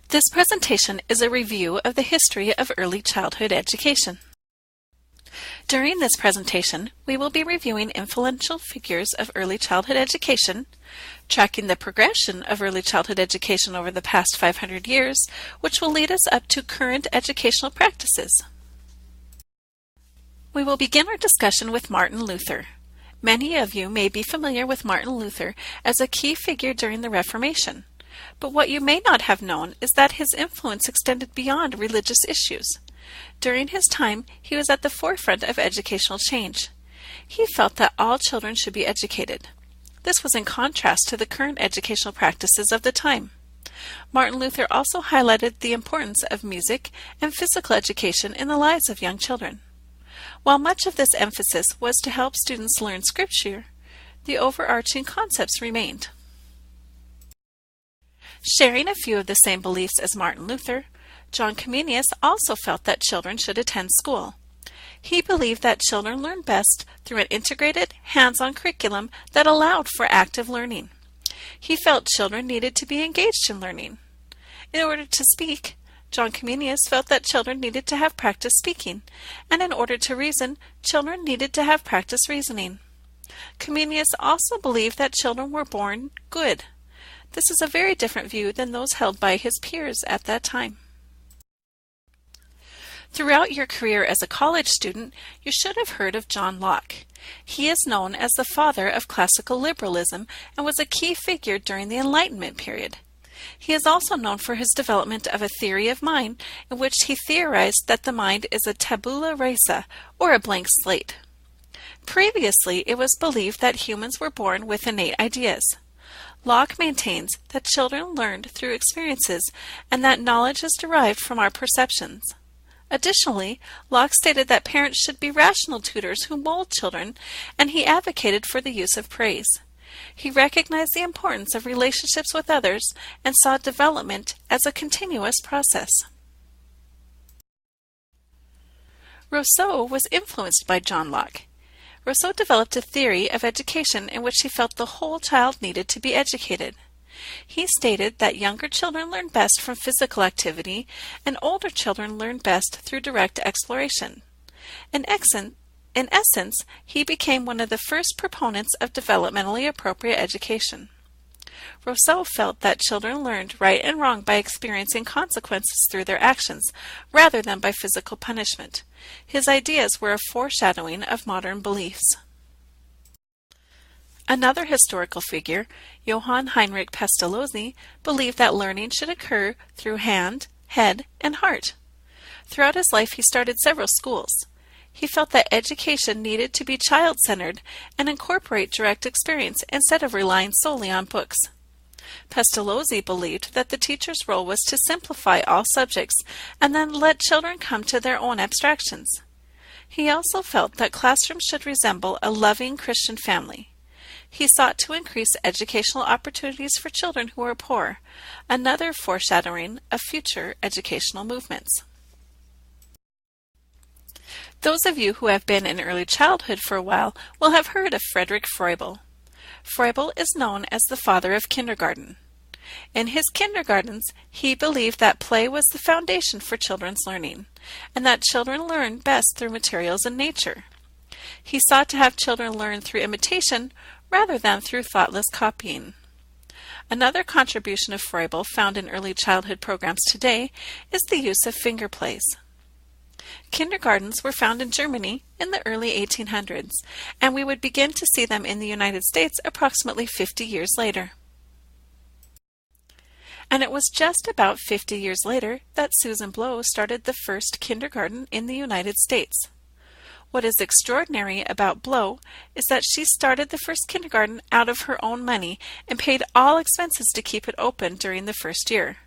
This presentation is a review of the history of early childhood education. During this presentation, we will be reviewing influential figures of early childhood education, tracking the progression of early childhood education over the past 500 years, which will lead us up to current educational practices. We will begin our discussion with Martin Luther. Many of you may be familiar with Martin Luther as a key figure during the Reformation. But what you may not have known is that his influence extended beyond religious issues. During his time, he was at the forefront of educational change. He felt that all children should be educated. This was in contrast to the current educational practices of the time. Martin Luther also highlighted the importance of music and physical education in the lives of young children. While much of this emphasis was to help students learn Scripture, the overarching concepts remained. Sharing a few of the same beliefs as Martin Luther, John Comenius also felt that children should attend school. He believed that children learn best through an integrated, hands-on curriculum that allowed for active learning. He felt children needed to be engaged in learning. In order to speak, John Comenius felt that children needed to have practice speaking, and in order to reason, children needed to have practice reasoning. Comenius also believed that children were born good. This is a very different view than those held by his peers at that time. Throughout your career as a college student, you should have heard of John Locke. He is known as the father of classical liberalism and was a key figure during the Enlightenment period. He is also known for his development of a theory of mind in which he theorized that the mind is a tabula rasa, or a blank slate. Previously, it was believed that humans were born with innate ideas. Locke maintains that children learned through experiences and that knowledge is derived from our perceptions. Additionally, Locke stated that parents should be rational tutors who mold children, and he advocated for the use of praise. He recognized the importance of relationships with others and saw development as a continuous process. Rousseau was influenced by John Locke. Rousseau developed a theory of education in which he felt the whole child needed to be educated. He stated that younger children learn best from physical activity and older children learn best through direct exploration. In essence, he became one of the first proponents of developmentally appropriate education. Rousseau felt that children learned right and wrong by experiencing consequences through their actions, rather than by physical punishment. His ideas were a foreshadowing of modern beliefs. Another historical figure, Johann Heinrich Pestalozzi, believed that learning should occur through hand, head, and heart. Throughout his life, he started several schools. He felt that education needed to be child-centered and incorporate direct experience instead of relying solely on books. Pestalozzi believed that the teacher's role was to simplify all subjects and then let children come to their own abstractions. He also felt that classrooms should resemble a loving Christian family. He sought to increase educational opportunities for children who were poor, another foreshadowing of future educational movements. Those of you who have been in early childhood for a while will have heard of Friedrich Froebel. Froebel is known as the father of kindergarten. In his kindergartens, he believed that play was the foundation for children's learning, and that children learn best through materials in nature. He sought to have children learn through imitation rather than through thoughtless copying. Another contribution of Froebel found in early childhood programs today is the use of finger plays. Kindergartens were found in Germany in the early 1800s, and we would begin to see them in the United States approximately 50 years later. And it was just about 50 years later that Susan Blow started the first kindergarten in the United States. What is extraordinary about Blow is that she started the first kindergarten out of her own money and paid all expenses to keep it open during the first year.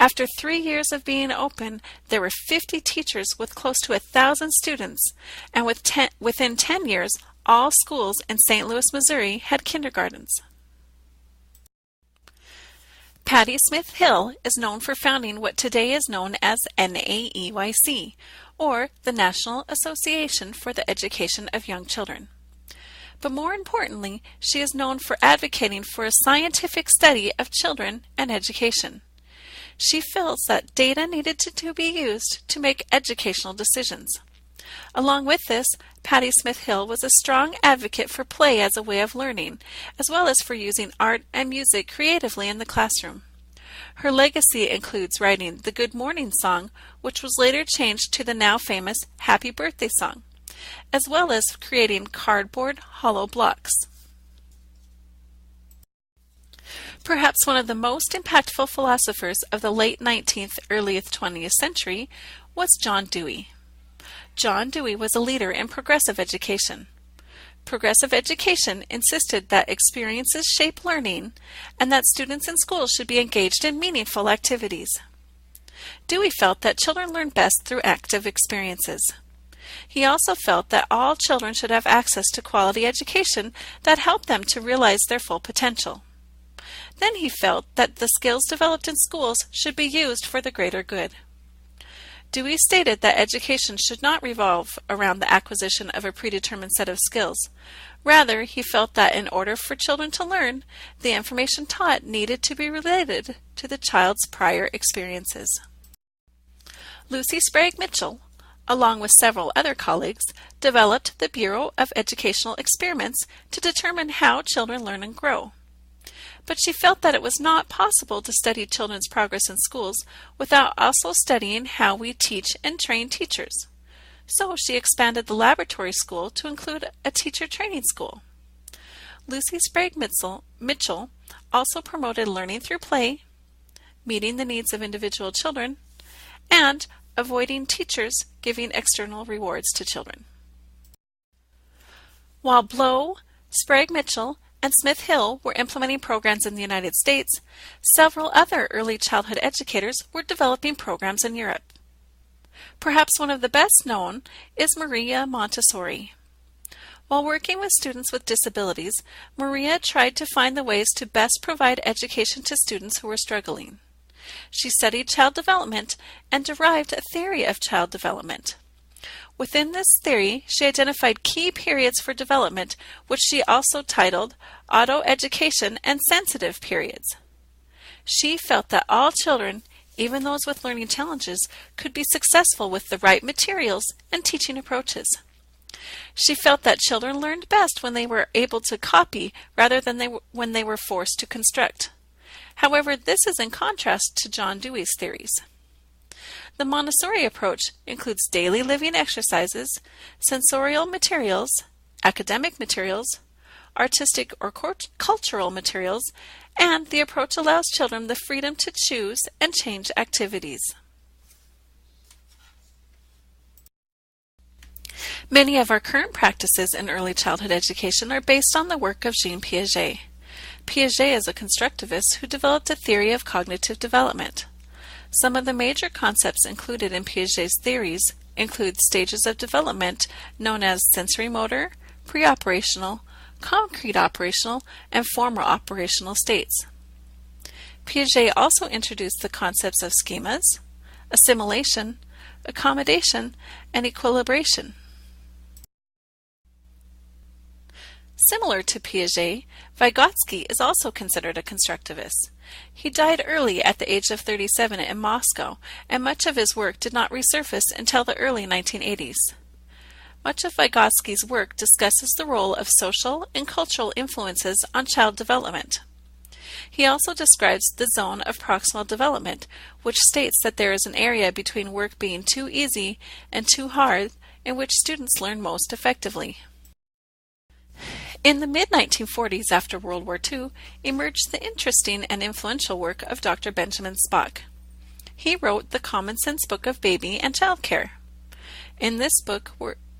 After 3 years of being open, there were 50 teachers with close to 1,000 students, and within 10 years, all schools in St. Louis, Missouri had kindergartens. Patty Smith Hill is known for founding what today is known as NAEYC, or the National Association for the Education of Young Children. But more importantly, she is known for advocating for a scientific study of children and education. She feels that data needed to be used to make educational decisions. Along with this, Patty Smith Hill was a strong advocate for play as a way of learning, as well as for using art and music creatively in the classroom. Her legacy includes writing the Good Morning song, which was later changed to the now famous Happy Birthday song, as well as creating cardboard hollow blocks. Perhaps one of the most impactful philosophers of the late 19th, early 20th century was John Dewey. John Dewey was a leader in progressive education. Progressive education insisted that experiences shape learning and that students in schools should be engaged in meaningful activities. Dewey felt that children learn best through active experiences. He also felt that all children should have access to quality education that helped them to realize their full potential. Then he felt that the skills developed in schools should be used for the greater good. Dewey stated that education should not revolve around the acquisition of a predetermined set of skills. Rather, he felt that in order for children to learn, the information taught needed to be related to the child's prior experiences. Lucy Sprague Mitchell, along with several other colleagues, developed the Bureau of Educational Experiments to determine how children learn and grow. But she felt that it was not possible to study children's progress in schools without also studying how we teach and train teachers. So she expanded the laboratory school to include a teacher training school. Lucy Sprague Mitchell also promoted learning through play, meeting the needs of individual children, and avoiding teachers giving external rewards to children. While Blow, Sprague Mitchell, and Smith Hill were implementing programs in the United States, several other early childhood educators were developing programs in Europe. Perhaps one of the best known is Maria Montessori. While working with students with disabilities, Maria tried to find the ways to best provide education to students who were struggling. She studied child development and derived a theory of child development. Within this theory, she identified key periods for development, which she also titled Auto-Education and Sensitive Periods. She felt that all children, even those with learning challenges, could be successful with the right materials and teaching approaches. She felt that children learned best when they were able to copy rather than when they were forced to construct. However, this is in contrast to John Dewey's theories. The Montessori approach includes daily living exercises, sensorial materials, academic materials, artistic or cultural materials, and the approach allows children the freedom to choose and change activities. Many of our current practices in early childhood education are based on the work of Jean Piaget. Piaget is a constructivist who developed a theory of cognitive development. Some of the major concepts included in Piaget's theories include stages of development known as sensory motor, pre-operational, concrete operational, and formal operational states. Piaget also introduced the concepts of schemas, assimilation, accommodation, and equilibration. Similar to Piaget, Vygotsky is also considered a constructivist. He died early at the age of 37 in Moscow, and much of his work did not resurface until the early 1980s. Much of Vygotsky's work discusses the role of social and cultural influences on child development. He also describes the zone of proximal development, which states that there is an area between work being too easy and too hard in which students learn most effectively. In the mid-1940s, after World War II, emerged the interesting and influential work of Dr. Benjamin Spock. He wrote the Common Sense Book of Baby and Child Care. In this book,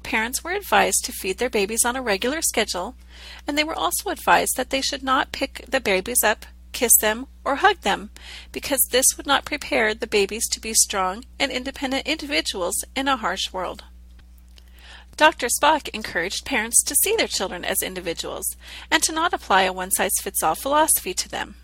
parents were advised to feed their babies on a regular schedule, and they were also advised that they should not pick the babies up, kiss them, or hug them, because this would not prepare the babies to be strong and independent individuals in a harsh world. Dr. Spock encouraged parents to see their children as individuals and to not apply a one-size-fits-all philosophy to them.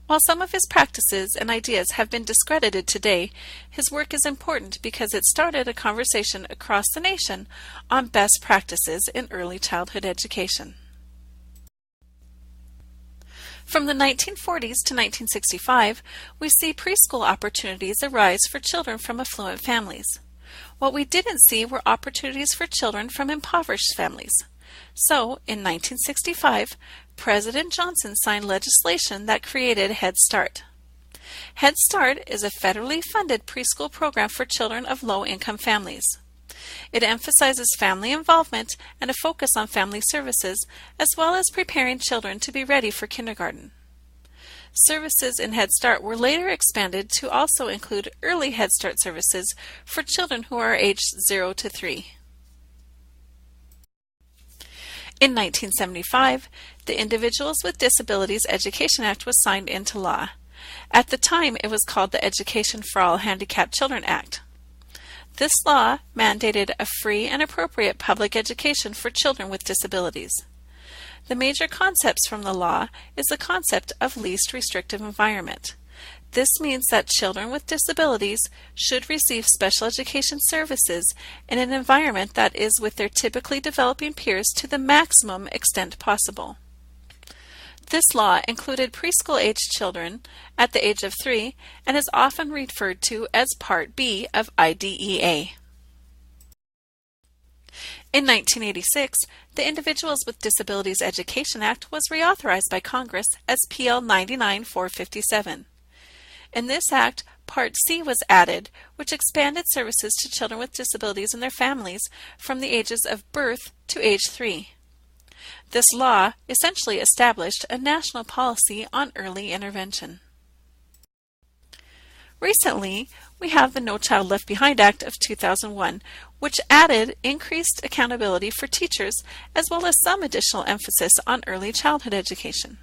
While some of his practices and ideas have been discredited today, his work is important because it started a conversation across the nation on best practices in early childhood education. From the 1940s to 1965, we see preschool opportunities arise for children from affluent families. What we didn't see were opportunities for children from impoverished families. So, in 1965, President Johnson signed legislation that created Head Start. Head Start is a federally funded preschool program for children of low-income families. It emphasizes family involvement and a focus on family services, as well as preparing children to be ready for kindergarten. Services in Head Start were later expanded to also include early Head Start services for children who are aged 0 to 3. In 1975, the Individuals with Disabilities Education Act was signed into law. At the time, it was called the Education for All Handicapped Children Act. This law mandated a free and appropriate public education for children with disabilities. The major concepts from the law is the concept of least restrictive environment. This means that children with disabilities should receive special education services in an environment that is with their typically developing peers to the maximum extent possible. This law included preschool-aged children at the age of 3 and is often referred to as Part B of IDEA. In 1986, the Individuals with Disabilities Education Act was reauthorized by Congress as PL 99-457. In this act, Part C was added, which expanded services to children with disabilities and their families from the ages of birth to age 3. This law essentially established a national policy on early intervention. Recently, we have the No Child Left Behind Act of 2001, which added increased accountability for teachers as well as some additional emphasis on early childhood education.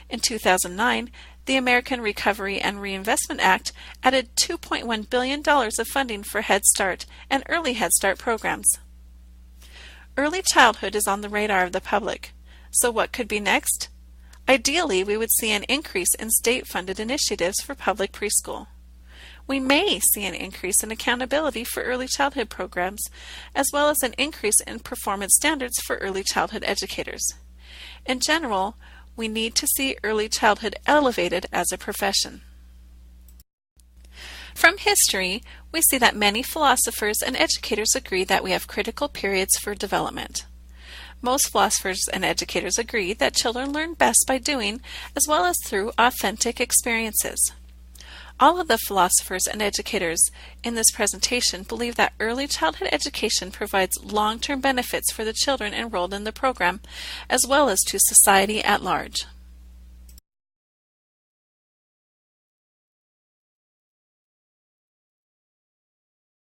In 2009, the American Recovery and Reinvestment Act added $2.1 billion of funding for Head Start and early Head Start programs. Early childhood is on the radar of the public. So what could be next? Ideally, we would see an increase in state-funded initiatives for public preschool. We may see an increase in accountability for early childhood programs, as well as an increase in performance standards for early childhood educators. In general, we need to see early childhood elevated as a profession. From history, we see that many philosophers and educators agree that we have critical periods for development. Most philosophers and educators agree that children learn best by doing, as well as through authentic experiences. All of the philosophers and educators in this presentation believe that early childhood education provides long-term benefits for the children enrolled in the program, as well as to society at large.